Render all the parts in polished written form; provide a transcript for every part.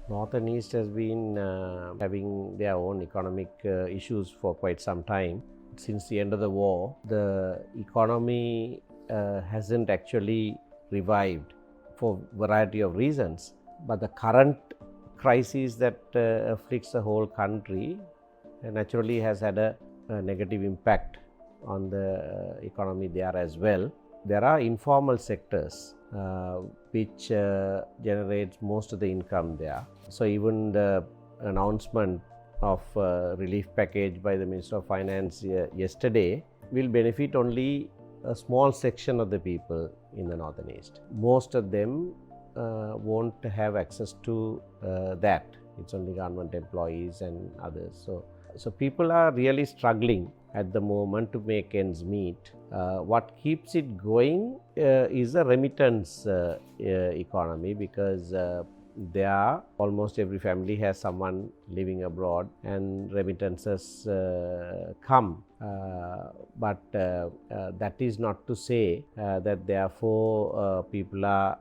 North and East has been having their own economic issues for quite some time. Since the end of the war, the economy hasn't actually revived for a variety of reasons. But the current crisis that afflicts the whole country naturally has had a negative impact on the economy there as well. There are informal sectors which generates most of the income there. So even the announcement of relief package by the Minister of Finance yesterday will benefit only a small section of the people in the North and East. Most of them won't have access to that. It's only government employees and others. So people are really struggling at the moment to make ends meet. What keeps it going is a remittance economy, because there almost every family has someone living abroad and remittances come. But that is not to say that therefore people are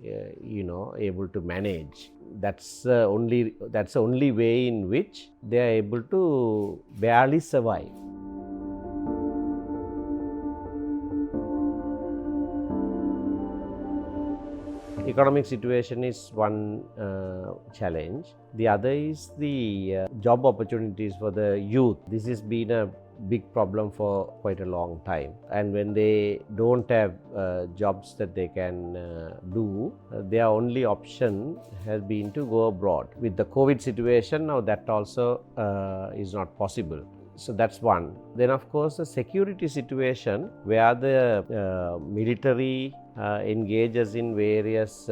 able to manage. That's the only way in which they are able to barely survive. Economic situation is one challenge. The other is the job opportunities for the youth. This has been a big problem for quite a long time, and when they don't have jobs that they can do, their only option has been to go abroad. With the COVID situation now, that also is not possible. So that's one. Then of course the security situation, where the military engages in various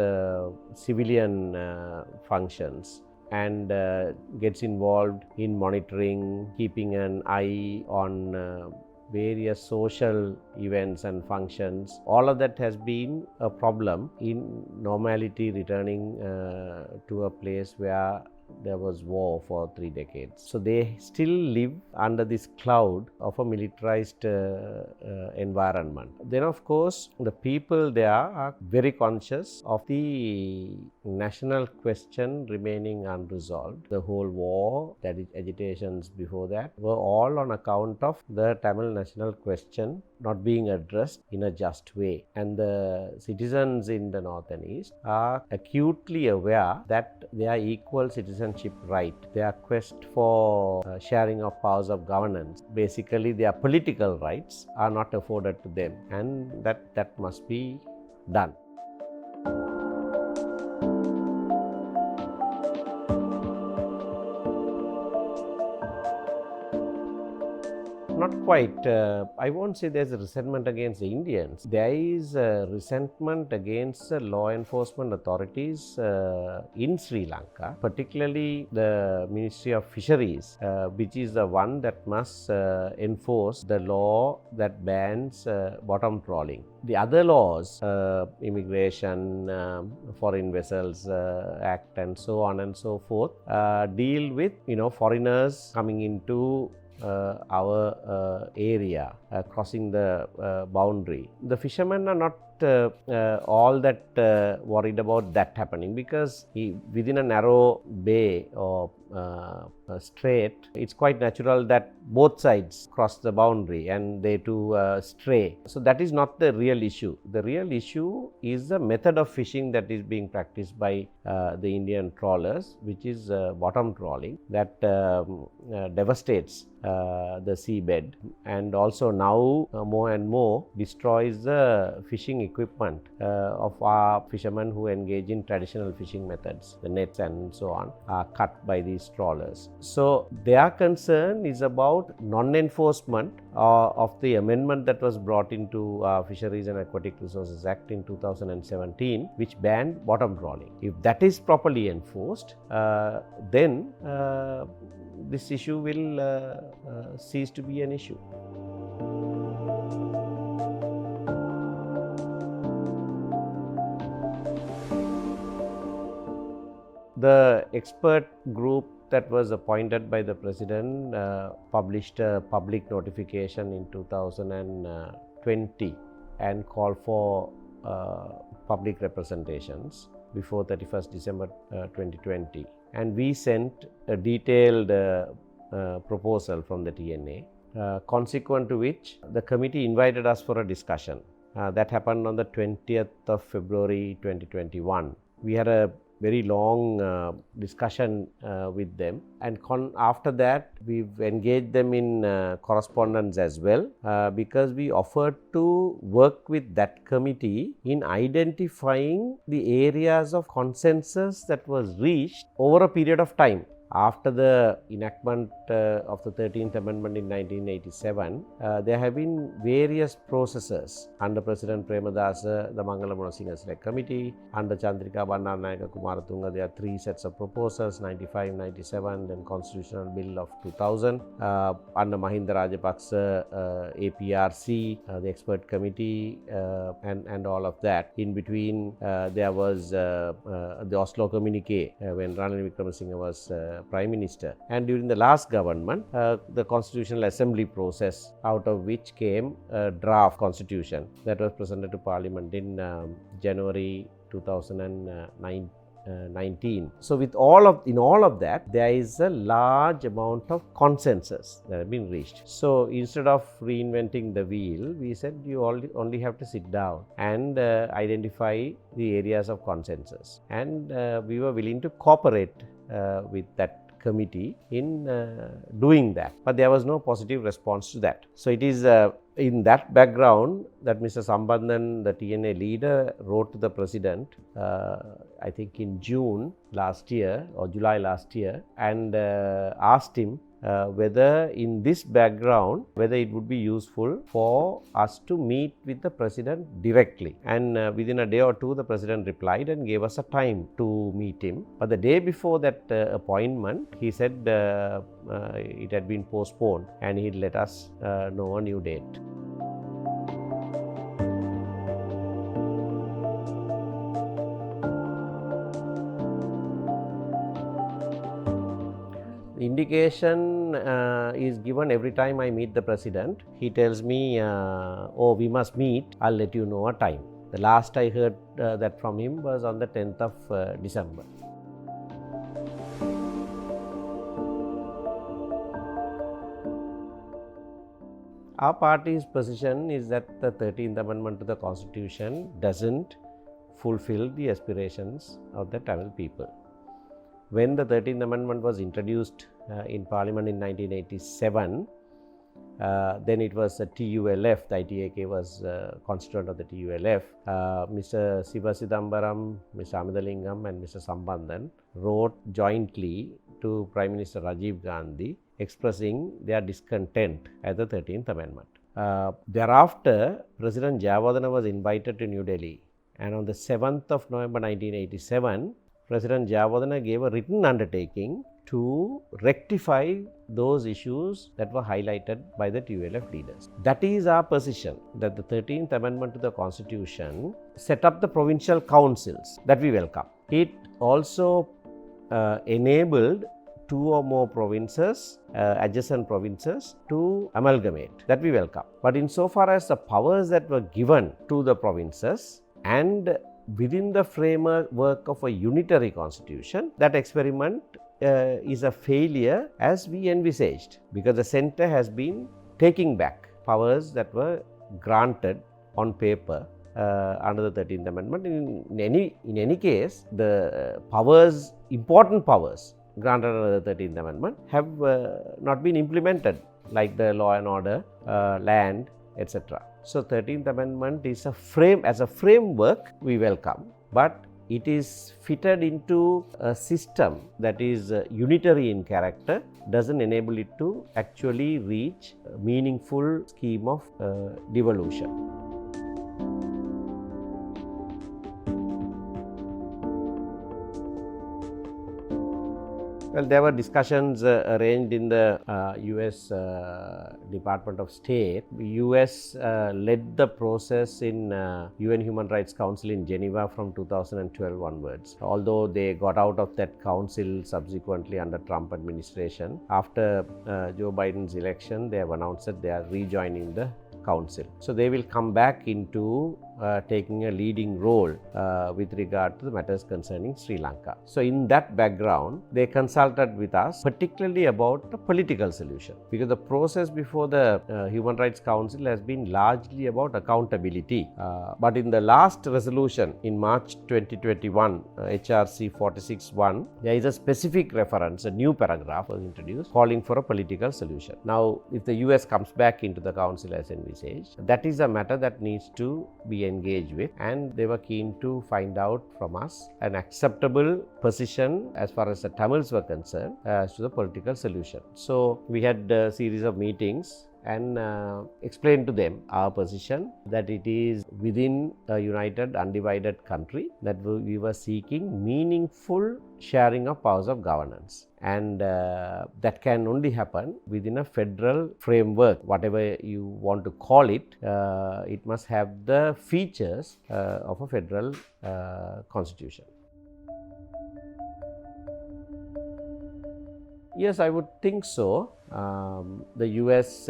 civilian functions and gets involved in monitoring, keeping an eye on various social events and functions. All of that has been a problem in normality returning to a place where there was war for 3 decades. So they still live under this cloud of a militarized environment. Then of course the people there are very conscious of the national question remaining unresolved. The whole war, that is agitations before that, were all on account of the Tamil national question not being addressed in a just way. And the citizens in the North and East are acutely aware that their equal citizenship right, their quest for sharing of powers of governance, basically their political rights, are not afforded to them, and that must be done. Not quite. I won't say there's a resentment against the Indians. There is a resentment against the law enforcement authorities in Sri Lanka, particularly the Ministry of Fisheries, which is the one that must enforce the law that bans bottom trawling. The other laws, Immigration, Foreign Vessels Act, and so on and so forth, deal with foreigners coming into our area, crossing the boundary. The fishermen are not all that worried about that happening, because within a narrow bay or strait, it's quite natural that both sides cross the boundary and they too stray. So that is not the real issue. The real issue is the method of fishing that is being practiced by the Indian trawlers, which is bottom trawling, that devastates the seabed, and also now more and more destroys the fishing equipment of our fishermen who engage in traditional fishing methods. The nets and so on are cut by these trawlers. So their concern is about non-enforcement of the amendment that was brought into Fisheries and Aquatic Resources Act in 2017, which banned bottom trawling. If that is properly enforced, then this issue will cease to be an issue. The expert group that was appointed by the President published a public notification in 2020 and called for public representations before 31st December 2020, and we sent a detailed proposal from the TNA, consequent to which the committee invited us for a discussion. That happened on the 20th of February 2021. We had a very long discussion with them, and after that we've engaged them in correspondence as well, because we offered to work with that committee in identifying the areas of consensus that was reached over a period of time. After the enactment of the 13th Amendment in 1987, there have been various processes under President Premadasa, the Mangala Munasinghe Select Committee, under Chandrika Bandaranaike Kumaratunga. There are 3 sets of proposals, 95, 97, then Constitutional Bill of 2000. Under Mahinda Rajapaksa, APRC, the Expert Committee, and all of that. In between, there was the Oslo Communique when Ranil Wickremesinghe was Prime Minister, and during the last government, the Constitutional Assembly process, out of which came a draft constitution that was presented to Parliament in January 2019. So with all of that, there is a large amount of consensus that has been reached. So instead of reinventing the wheel, we said you only have to sit down and identify the areas of consensus, and we were willing to cooperate with that committee in doing that, but there was no positive response to that. So it is in that background that Mr. Sambandhan, the TNA leader, wrote to the President, I think in June last year or July last year, and asked him whether in this background, whether it would be useful for us to meet with the President directly. And within a day or two, the President replied and gave us a time to meet him. But the day before that appointment, he said it had been postponed and he'd let us know a new date. Indication is given every time I meet the President. He tells me, oh, we must meet, I'll let you know a time. The last I heard that from him was on the 10th of December. Our party's position is that the 13th Amendment to the Constitution doesn't fulfill the aspirations of the Tamil people. When the 13th Amendment was introduced in Parliament in 1987, then it was a TULF, the ITAK was constituent of the TULF. Mr. Siva Chidambaram, Mr. Amithalingam and Mr. Sambandhan wrote jointly to Prime Minister Rajiv Gandhi expressing their discontent at the 13th Amendment. Thereafter, President Jayawardena was invited to New Delhi, and on the 7th of November 1987, President Jayawardena gave a written undertaking to rectify those issues that were highlighted by the TULF leaders. That is our position, that the 13th Amendment to the Constitution set up the provincial councils, that we welcome. It also enabled 2 or more provinces, adjacent provinces, to amalgamate, that we welcome. But insofar as the powers that were given to the provinces and within the framework of a unitary constitution, that experiment is a failure as we envisaged, because the centre has been taking back powers that were granted on paper under the 13th Amendment. In any case, the powers, important powers granted under the 13th Amendment have not been implemented, like the law and order, land, etc. So 13th Amendment is as a framework we welcome, but it is fitted into a system that is unitary in character, doesn't enable it to actually reach a meaningful scheme of devolution. Well, there were discussions arranged in the US Department of State. The US led the process in UN Human Rights Council in Geneva from 2012 onwards. Although they got out of that council subsequently under Trump administration, after Joe Biden's election, they have announced that they are rejoining the council. So they will come back into taking a leading role with regard to the matters concerning Sri Lanka. So in that background, they consulted with us particularly about the political solution, because the process before the Human Rights Council has been largely about accountability. But in the last resolution in March 2021, HRC 46.1, there is a specific reference, a new paragraph was introduced calling for a political solution. Now, if the US comes back into the council as envisaged, that is a matter that needs to be engaged with, and they were keen to find out from us an acceptable position as far as the Tamils were concerned as to the political solution. So we had a series of meetings and explained to them our position that it is within a united, undivided country that we were seeking meaningful sharing of powers of governance, and that can only happen within a federal framework. Whatever you want to call it, it must have the features of a federal constitution. Yes, I would think so. The US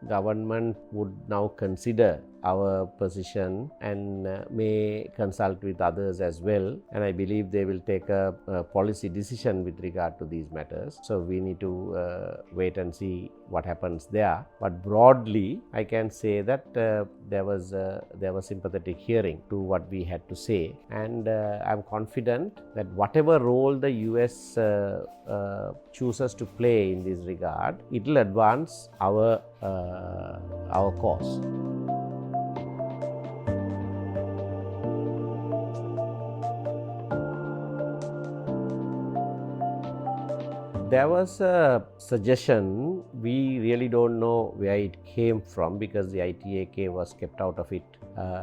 government would now consider our position and may consult with others as well, and I believe they will take a policy decision with regard to these matters. So we need to wait and see what happens there. But broadly, I can say that there was sympathetic hearing to what we had to say, and I'm confident that whatever role the US chooses to play in this regard, it will advance our cause. There was a suggestion, we really don't know where it came from because the ITAK was kept out of it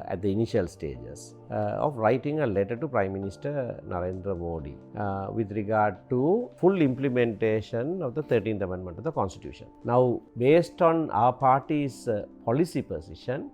at the initial stages, of writing a letter to Prime Minister Narendra Modi with regard to full implementation of the 13th Amendment of the Constitution. Now, based on our party's policy position,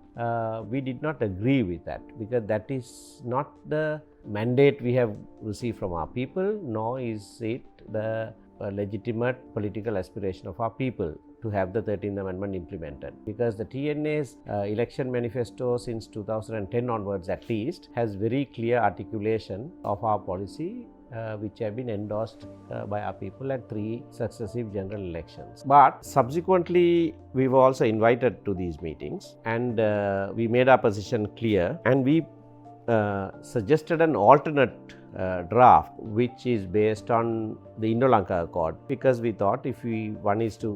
we did not agree with that, because that is not the mandate we have received from our people, nor is it the legitimate political aspiration of our people to have the 13th Amendment implemented, because the TNA's election manifesto since 2010 onwards at least has very clear articulation of our policy which have been endorsed by our people at 3 successive general elections. But subsequently, we were also invited to these meetings, and we made our position clear, and we suggested an alternate draft which is based on the Indo-Lanka Accord, because we thought if one is to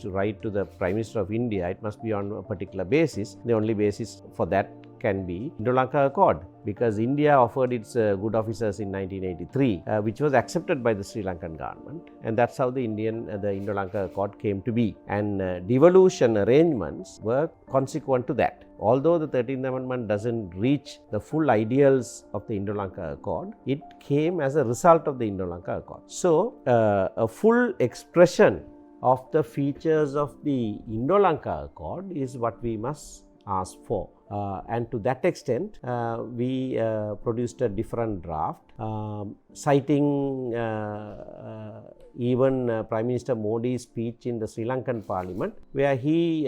write to the Prime Minister of India, it must be on a particular basis. The only basis for that can be Indo-Lanka Accord, because India offered its good officers in 1983, which was accepted by the Sri Lankan government, and that's how the Indo-Lanka Accord came to be, and devolution arrangements were consequent to that. Although the 13th Amendment doesn't reach the full ideals of the Indo-Lanka Accord, it came as a result of the Indo-Lanka Accord. So, a full expression of the features of the Indo-Lanka Accord is what we must ask for. And to that extent, we produced a different draft, citing even Prime Minister Modi's speech in the Sri Lankan Parliament, where he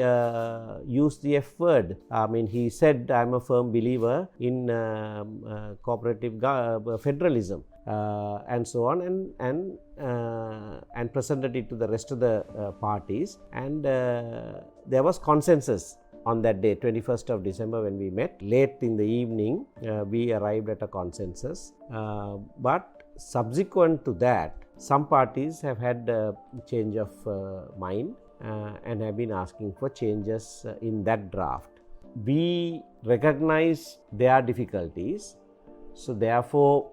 used the F word. I mean, he said, "I'm a firm believer in cooperative federalism," and so on, and presented it to the rest of the parties, and there was consensus. On that day, 21st of December, when we met, late in the evening, we arrived at a consensus. But subsequent to that, some parties have had a change of mind and have been asking for changes in that draft. We recognize their difficulties, so therefore,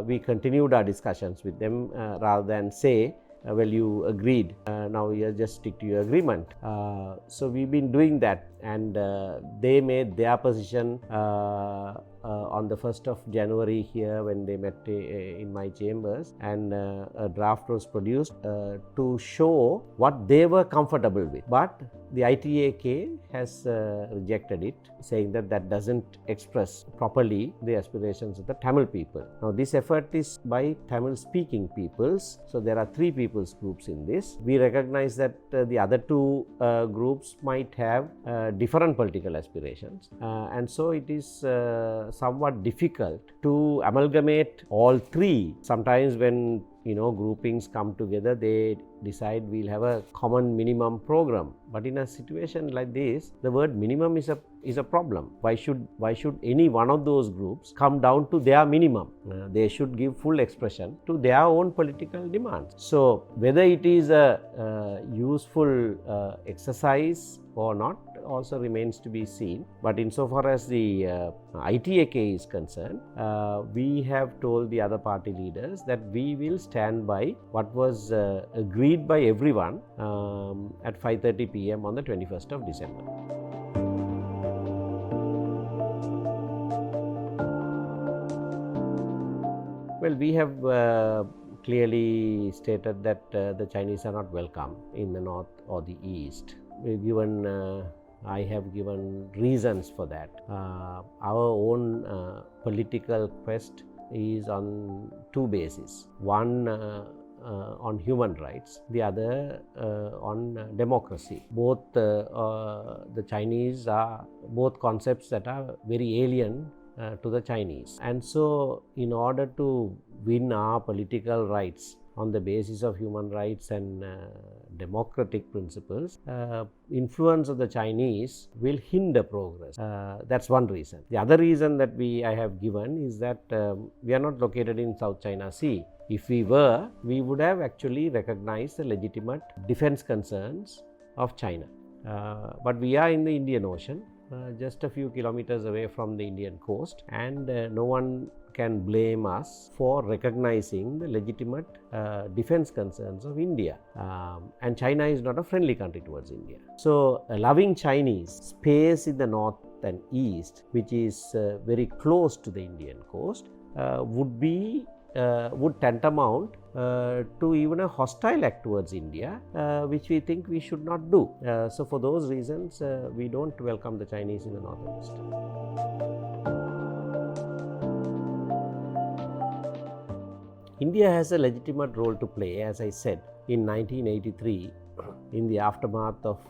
we continued our discussions with them rather than say, well, you agreed, now you just stick to your agreement. So we've been doing that, and they made their position on the 1st of January here when they met in my chambers, and a draft was produced to show what they were comfortable with. But the ITAK has rejected it, saying that that doesn't express properly the aspirations of the Tamil people. Now, this effort is by Tamil speaking peoples, so there are 3 peoples groups in this. We recognize that the other 2 groups might have different political aspirations, and so it is somewhat difficult to amalgamate all 3. Sometimes when groupings come together, they decide we'll have a common minimum program. But in a situation like this, the word minimum is a problem. Why should any one of those groups come down to their minimum? They should give full expression to their own political demands. So whether it is a useful exercise or not also remains to be seen. But insofar as the ITAK is concerned, we have told the other party leaders that we will stand by what was agreed by everyone at 5:30 p.m. on the 21st of December. Well, we have clearly stated that the Chinese are not welcome in the north or the east. I have given reasons for that. Our own political quest is on 2 bases. One on human rights, the other on democracy. Both the Chinese are both concepts that are very alien to the Chinese. And so in order to win our political rights on the basis of human rights and democratic principles, influence of the Chinese will hinder progress. That's one reason. The other reason that I have given is that we are not located in South China Sea. If we were, we would have actually recognized the legitimate defense concerns of China. But we are in the Indian Ocean, just a few kilometers away from the Indian coast, and no one can blame us for recognizing the legitimate defense concerns of India. And China is not a friendly country towards India. So allowing Chinese space in the north and east, which is very close to the Indian coast, would tantamount to even a hostile act towards India, which we think we should not do. So for those reasons, we don't welcome the Chinese in the north and east. India has a legitimate role to play. As I said, in 1983, in the aftermath of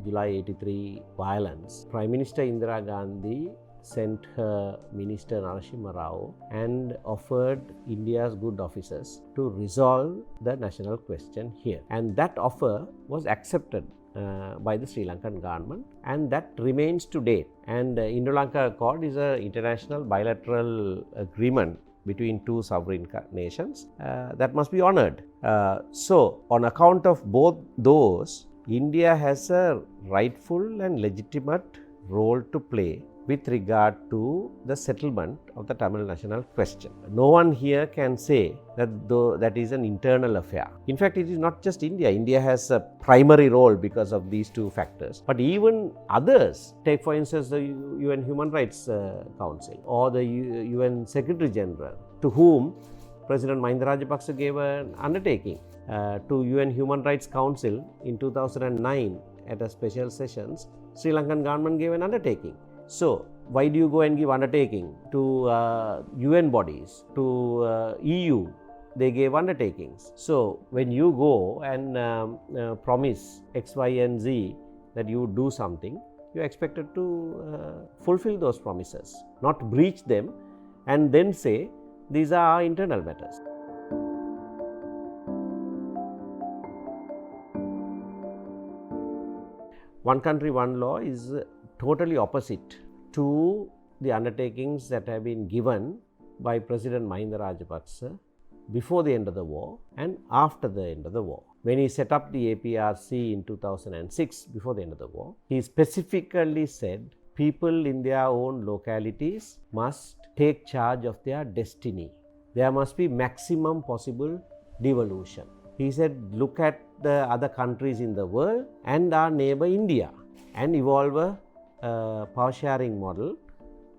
July 83 violence, Prime Minister Indira Gandhi sent her Minister Narasimha Rao and offered India's good officers to resolve the national question here. And that offer was accepted by the Sri Lankan government, and that remains to date. And Indo-Lanka Accord is an international bilateral agreement between 2 sovereign nations that must be honored. So on account of both those, India has a rightful and legitimate role to play with regard to the settlement of the Tamil national question. No one here can say that that is an internal affair. In fact, it is not just India. India has a primary role because of these 2 factors. But even others, take for instance the UN Human Rights Council or the UN Secretary General, to whom President Mahinda Rajapaksa gave an undertaking. To UN Human Rights Council in 2009 at a special sessions, Sri Lankan government gave an undertaking. So why do you go and give undertaking to UN bodies, to EU? They gave undertakings. So when you go and promise X, Y and Z that you would do something, you are expected to fulfill those promises, not breach them and then say these are our internal matters. One country, one law is totally opposite to the undertakings that have been given by President Mahinda Rajapaksa before the end of the war and after the end of the war. When he set up the APRC in 2006, before the end of the war, he specifically said people in their own localities must take charge of their destiny. There must be maximum possible devolution. He said, look at the other countries in the world and our neighbor India and evolve a power sharing model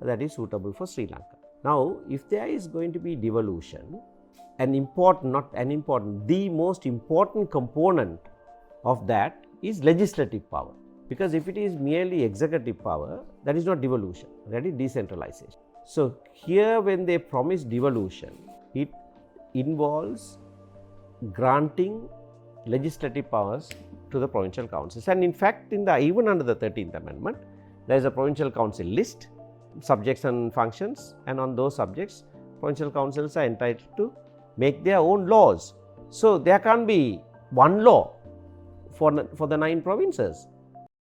that is suitable for Sri Lanka. Now, if there is going to be devolution, the most important component of that is legislative power. Because if it is merely executive power, that is not devolution, that is decentralization. So here when they promise devolution, it involves granting legislative powers to the provincial councils. And in fact, even under the 13th Amendment, there is a provincial council list, subjects and functions, and on those subjects, provincial councils are entitled to make their own laws. So there can't be one law for the 9 provinces.